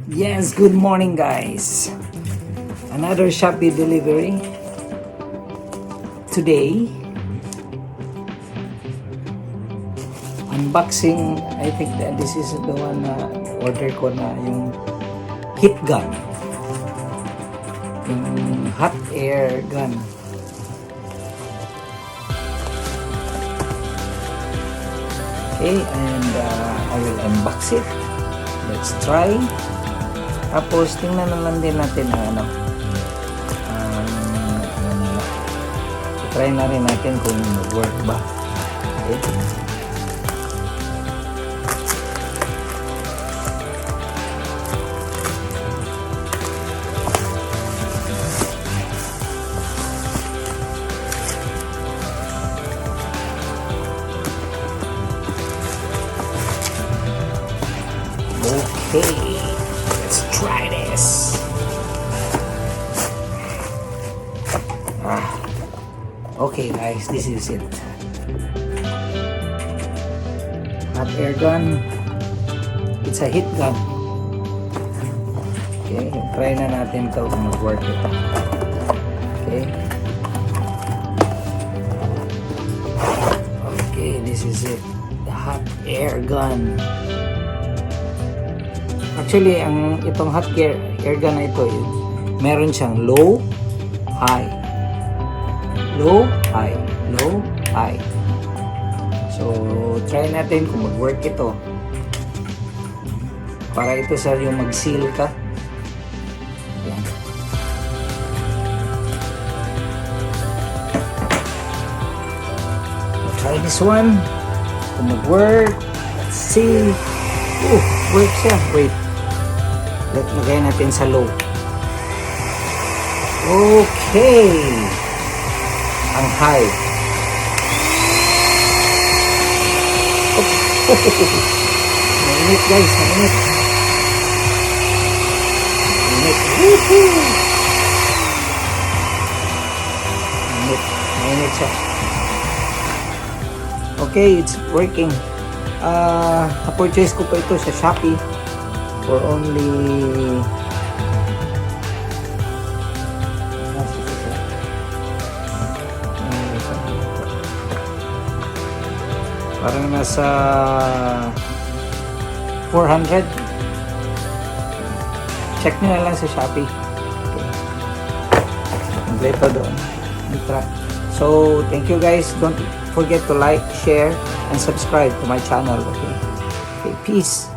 Yes, good morning guys. Another Shopee delivery. Today, unboxing, I think that this is the one na order ko na yung heat gun. Yung hot air gun. Okay, and I will unbox it. Let's try. Tapos tingnan naman din natin ang try na rin natin kung work ba. Okay. Okay, let's try this. Okay guys, this is it. Hot air gun. It's a heat gun. Okay, try na natin ito kung mag-work ito. Okay. Okay, this is it. The hot air gun. Actually, itong hot air gun na ito, meron siyang low, high. Low, high. Low, high. So, try natin kung mag-work ito. Para ito sa yung mag-seal ka. Yan. Try this one. Kung mag-work. Let's see. Work siya. Wait. Lagay natin sa low. Okay. Ang high. Mainit guys. Mainit. Mainit. Woohoo! Mainit. Mainit siya. Okay. It's working. Na-purchase ko pa ito sa Shopee for only parang nasa 400. Check nyo na lang sa Shopee. Okay. Kompleto doon. So, thank you guys. Don't forget to like, share, and subscribe to my channel. Okay, peace.